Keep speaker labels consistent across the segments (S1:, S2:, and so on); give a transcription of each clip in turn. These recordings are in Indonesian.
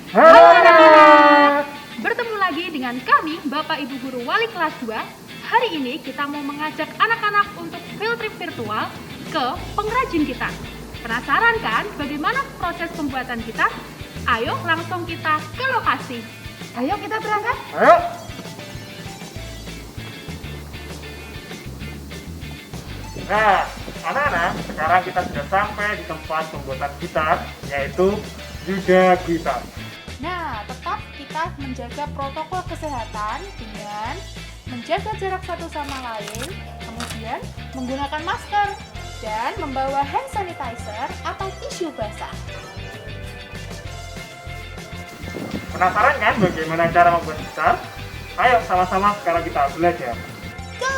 S1: Halo anak-anak! Bertemu lagi dengan kami, Bapak Ibu Guru Wali kelas 2. Hari ini kita mau mengajak anak-anak untuk field trip virtual ke pengrajin kita. Penasaran kan bagaimana proses pembuatan kita? Ayo langsung kita ke lokasi. Ayo kita berangkat.
S2: Ayo. Nah, anak-anak, sekarang kita sudah sampai di tempat pembuatan gitar, yaitu Yuda Gitar.
S1: Nah, tetap kita menjaga protokol kesehatan dengan menjaga jarak satu sama lain, kemudian menggunakan masker, dan membawa hand sanitizer atau tisu basah.
S2: Penasaran kan bagaimana cara membuat gitar? Ayo sama-sama sekarang kita belajar.
S1: Go!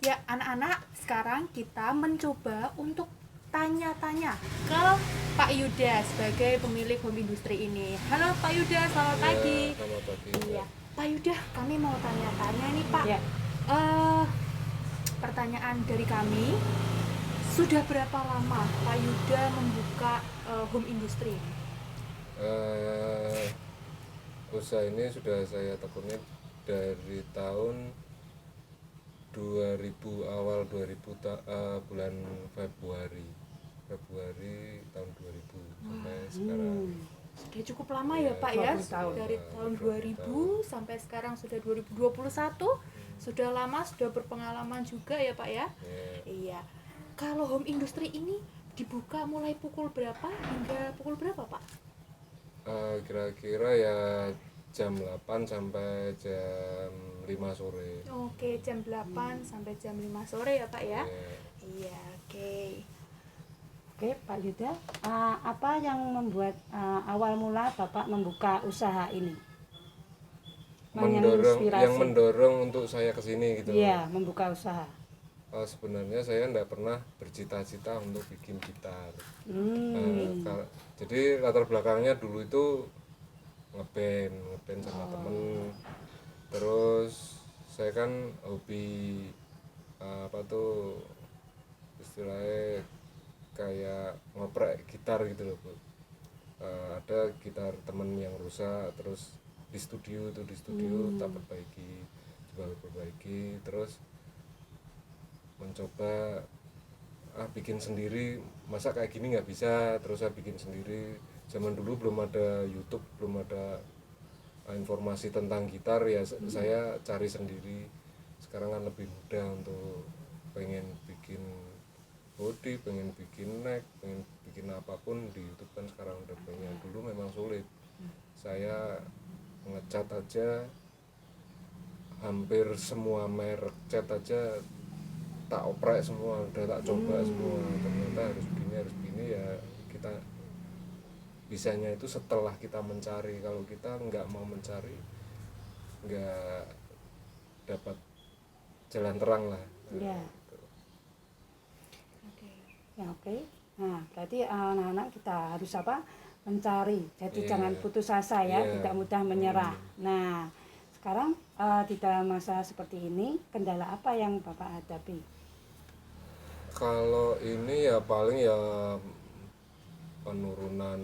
S1: Ya, anak-anak, sekarang kita mencoba untuk tanya-tanya ke Pak Yuda sebagai pemilik home industry ini. Halo Pak Yuda, selamat pagi.
S3: Selamat pagi.
S1: Iya, Pak Yuda, kami mau tanya-tanya nih Pak.
S3: Ya.
S1: Pertanyaan dari kami, sudah berapa lama Pak Yuda membuka home industry ini?
S3: Usaha ini sudah saya tekuni dari tahun 2000, awal 2000 bulan Februari tahun 2000 sampai sekarang.
S1: Sudah cukup lama ya Pak ya,
S3: 20 tahun.
S1: dari tahun 2000 sampai sekarang sudah 2021. Sudah lama, sudah berpengalaman juga ya Pak ya. Iya. Kalau home industry ini dibuka mulai pukul berapa hingga pukul berapa Pak?
S3: Kira-kira ya jam 8 sampai jam 5 sore.
S1: Oke, jam 8 sampai jam 5 sore ya Pak ya. Iya, oke.
S4: Oke, Pak Yuda, apa yang membuat awal mula Bapak membuka usaha ini?
S3: Yang mendorong untuk saya kesini gitu.
S4: Iya, membuka usaha.
S3: Sebenarnya saya tidak pernah bercita-cita untuk bikin gitar. Jadi latar belakangnya dulu itu ngeband sama temen. Terus saya kan hobi istilahnya kayak ngoprek gitar gitu loh Bu. Ada gitar temen yang rusak, terus di studio tak perbaiki, terus mencoba bikin sendiri, masa kayak gini nggak bisa, terus saya bikin sendiri. Zaman dulu belum ada YouTube, belum ada informasi tentang gitar ya, saya cari sendiri. Sekarang kan lebih mudah untuk pengen bikin body, pengen bikin neck, pengen bikin apapun di YouTube kan sekarang udah banyak. Dulu memang sulit, saya ngecat aja hampir semua merek cat aja tak oprek semua, udah tak coba semua, ternyata harus begini ya. Kita bisanya itu setelah kita mencari. Kalau kita nggak mau mencari, nggak dapat jalan terang lah.
S4: Iya. Ya, oke. Nah, berarti anak-anak kita harus mencari. Jadi jangan putus asa ya, tidak mudah menyerah. Nah, sekarang di dalam masa seperti ini, kendala apa yang Bapak hadapi?
S3: Kalau ini ya paling ya penurunan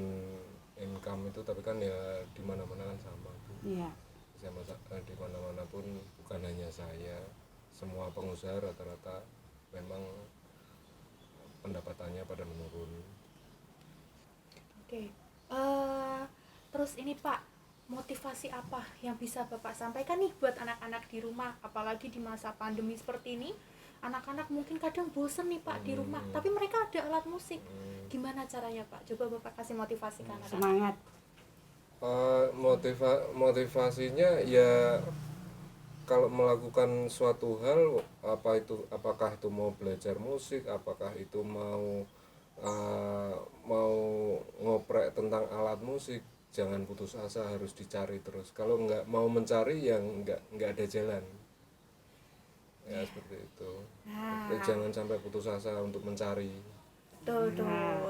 S3: income itu, tapi kan ya di mana-mana kan sama Bu.
S4: Iya.
S3: Di mana-mana pun, bukan hanya saya, semua pengusaha rata-rata memang pendapatannya pada menurun.
S1: Oke. Terus ini Pak, motivasi apa yang bisa Bapak sampaikan nih buat anak-anak di rumah, apalagi di masa pandemi seperti ini? Anak-anak mungkin kadang bosen nih Pak di rumah, tapi mereka ada alat musik. Gimana caranya Pak? Coba Bapak kasih motivasi ke anak-anak.
S4: Semangat.
S3: Motivasinya ya kalau melakukan suatu hal, apakah itu mau belajar musik, apakah itu mau ngoprek tentang alat musik, jangan putus asa, harus dicari terus. Kalau nggak mau mencari, yang nggak ada jalan ya, seperti itu. Jangan sampai putus asa untuk mencari.
S5: Tuh.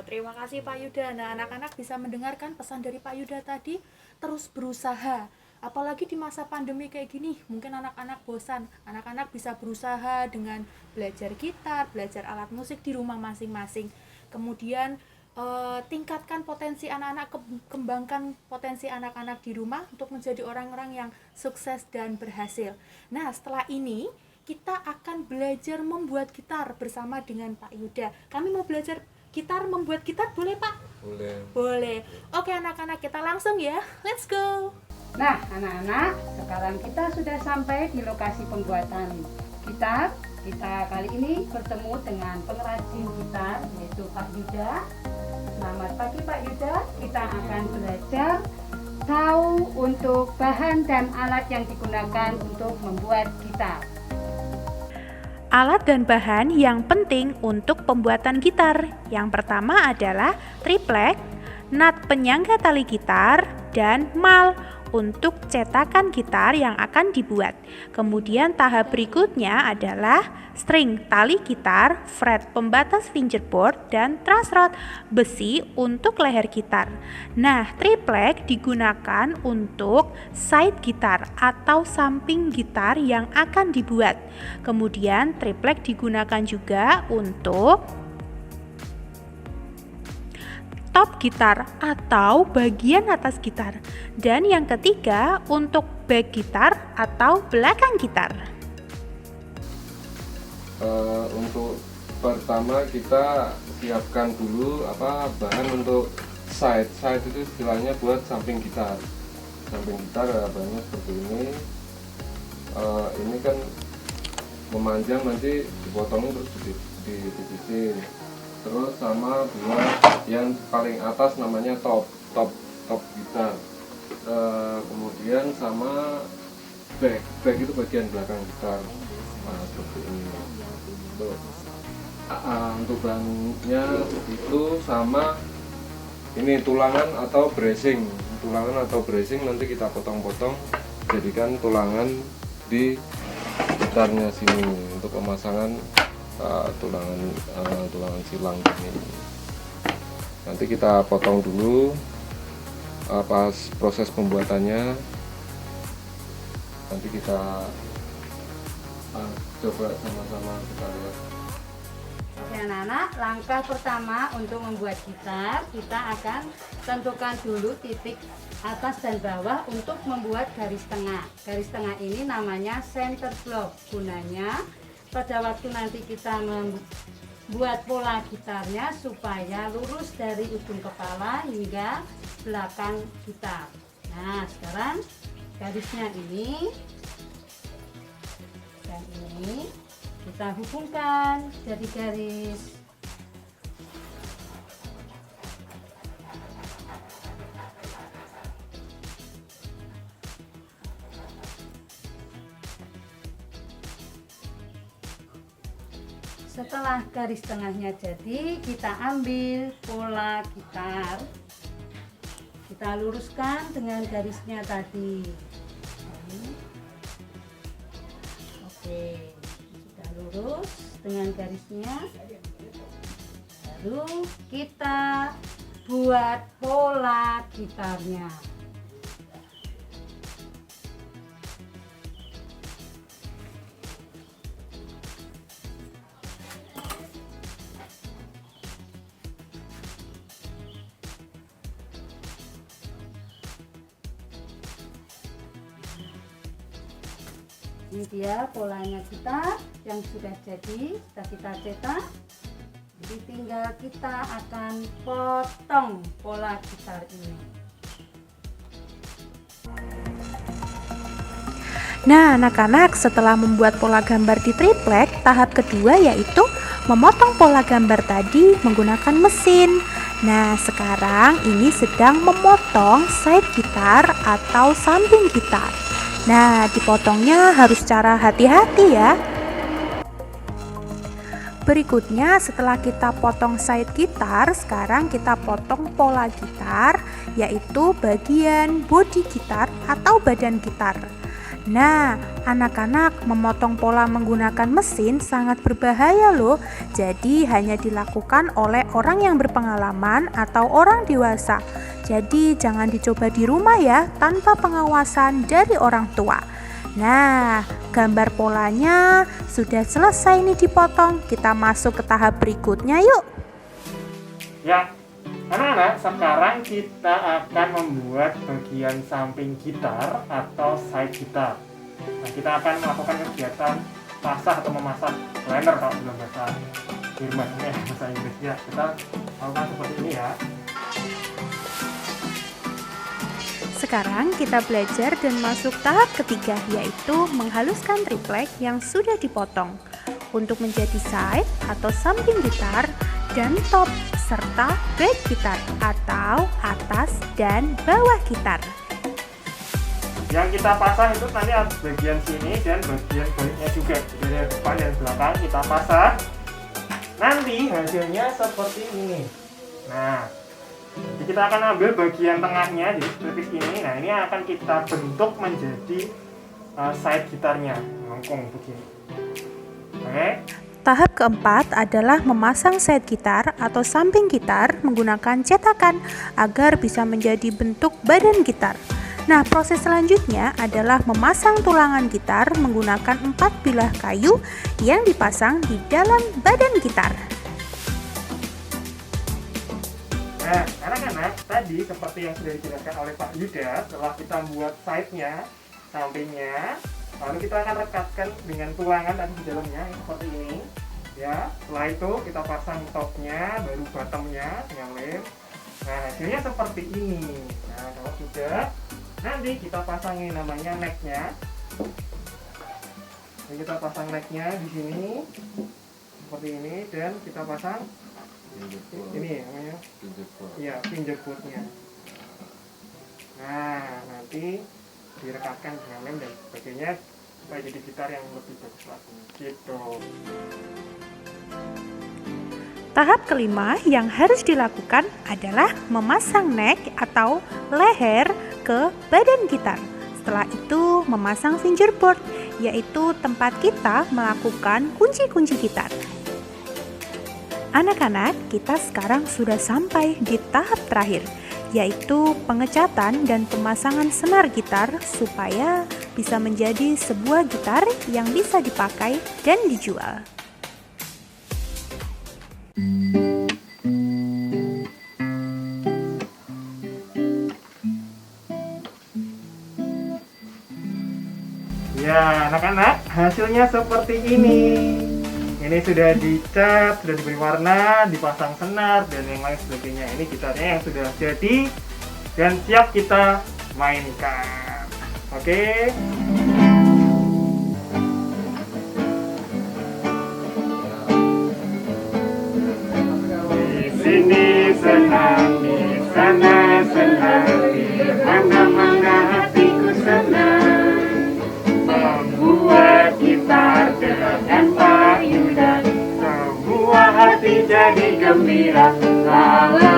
S5: Terima kasih Pak Yuda. Nah, anak-anak bisa mendengarkan pesan dari Pak Yuda tadi, terus berusaha. Apalagi di masa pandemi kayak gini, mungkin anak-anak bosan. Anak-anak bisa berusaha dengan belajar gitar, belajar alat musik di rumah masing-masing. Kemudian tingkatkan potensi anak-anak, kembangkan potensi anak-anak di rumah untuk menjadi orang-orang yang sukses dan berhasil. Nah, setelah ini kita akan belajar membuat gitar bersama dengan Pak Yuda. Kami mau belajar gitar, membuat gitar, boleh Pak? Boleh. Oke anak-anak, kita langsung ya. Let's go.
S4: Nah, anak-anak, sekarang kita sudah sampai di lokasi pembuatan gitar. Kita kali ini bertemu dengan pengrajin gitar, yaitu Pak Yuda. Selamat pagi Pak Yuda. Kita akan belajar tahu untuk bahan dan alat yang digunakan untuk membuat gitar.
S5: Alat dan bahan yang penting untuk pembuatan gitar. Yang pertama adalah triplek, nut penyangga tali gitar, dan mal untuk cetakan gitar yang akan dibuat. Kemudian tahap berikutnya adalah string tali gitar, fret pembatas fingerboard, dan truss rod besi untuk leher gitar. Nah, triplek digunakan untuk side gitar atau samping gitar yang akan dibuat. Kemudian triplek digunakan juga untuk top gitar atau bagian atas gitar, dan yang ketiga untuk back gitar atau belakang gitar.
S3: Untuk pertama kita siapkan dulu bahan untuk side itu istilahnya buat samping gitar. Samping gitar bahannya seperti ini. Ini kan memanjang, nanti dipotong terus ditipisin. Terus sama buat yang paling atas namanya top gitar. Kemudian sama back itu bagian belakang gitar. Nah, seperti ini. Untuk bahannya itu sama ini tulangan atau bracing nanti kita potong-potong jadikan tulangan di gitarnya sini untuk pemasangan tulangan silang ini. Nanti kita potong dulu pas proses pembuatannya, nanti kita coba sama-sama kita lihat.
S4: Oke anak-anak, langkah pertama untuk membuat gitar, kita akan tentukan dulu titik atas dan bawah untuk membuat garis tengah. Garis tengah ini namanya center block. Gunanya pada waktu nanti kita membuat pola gitarnya supaya lurus dari ujung kepala hingga belakang gitar. Nah, sekarang garisnya ini dan ini kita hubungkan jadi garis. Setelah garis tengahnya jadi, kita ambil pola gitar, kita luruskan dengan garisnya tadi. Oke, sudah lurus dengan garisnya. Lalu kita buat pola gitarnya. Ini dia polanya kita yang sudah jadi, sudah kita cetak. Jadi tinggal kita akan potong pola gitar ini.
S5: Nah, anak-anak, setelah membuat pola gambar di triplek, tahap kedua yaitu memotong pola gambar tadi menggunakan mesin. Nah, sekarang ini sedang memotong side gitar atau samping gitar. Nah, dipotongnya harus secara hati-hati ya. Berikutnya setelah kita potong side gitar, sekarang kita potong pola gitar, yaitu bagian bodi gitar atau badan gitar. Nah, anak-anak, memotong pola menggunakan mesin sangat berbahaya loh. Jadi hanya dilakukan oleh orang yang berpengalaman atau orang dewasa. Jadi jangan dicoba di rumah ya, tanpa pengawasan dari orang tua. Nah, gambar polanya sudah selesai nih dipotong. Kita masuk ke tahap berikutnya yuk.
S2: Ya, anak-anak, sekarang kita akan membuat bagian samping gitar atau side gitar. Nah, kita akan melakukan kegiatan pasah atau memasak liner kalau dalam bahasa Jerman, bahasa Inggris ya. Kita lakukan seperti ini ya.
S5: Sekarang kita belajar dan masuk tahap ketiga, yaitu menghaluskan triplek yang sudah dipotong untuk menjadi side atau samping gitar dan top, serta back gitar atau atas dan bawah gitar.
S2: Yang kita pasang itu nanti bagian sini dan bagian baliknya juga. Jadi dari depan dan belakang kita pasang. Nanti hasilnya seperti ini. Nah, jadi kita akan ambil bagian tengahnya, jadi tipis ini. Nah, ini akan kita bentuk menjadi side gitarnya, melengkung begini. Oke.
S5: Tahap keempat adalah memasang side gitar atau samping gitar menggunakan cetakan agar bisa menjadi bentuk badan gitar. Nah, proses selanjutnya adalah memasang tulangan gitar menggunakan 4 bilah kayu yang dipasang di dalam badan gitar.
S2: Nah, anak-anak, tadi seperti yang sudah dijelaskan oleh Pak Yuda, setelah kita membuat side-nya, sampingnya, lalu kita akan rekatkan dengan tulangan tadi di dalamnya seperti ini. Ya, setelah itu kita pasang topnya, baru bottomnya dengan lem. Nah, hasilnya seperti ini. Nah, kalau sudah, nanti kita pasang yang namanya neck-nya. Jadi kita pasang neck-nya di sini seperti ini, dan kita pasang ini namanya pinjeputnya. Nah, nanti direkatkan dengan lem dan sebagainya supaya jadi gitar yang lebih bagus lagi gitu.
S5: Tahap kelima yang harus dilakukan adalah memasang neck atau leher ke badan gitar. Setelah itu memasang fingerboard, yaitu tempat kita melakukan kunci-kunci gitar. Anak-anak, kita sekarang sudah sampai di tahap terakhir, yaitu pengecatan dan pemasangan senar gitar supaya bisa menjadi sebuah gitar yang bisa dipakai dan dijual.
S2: Ya, anak-anak, hasilnya seperti ini. Ini sudah dicat, sudah diberi warna, dipasang senar, dan yang lain sebagainya. Ini gitarnya yang sudah jadi dan siap kita mainkan. Oke. Di sini senang, di sana senang, di mana-mana hatiku senang. Membuat gitar dengan Pak Yuda, semua hati jadi gembira. La la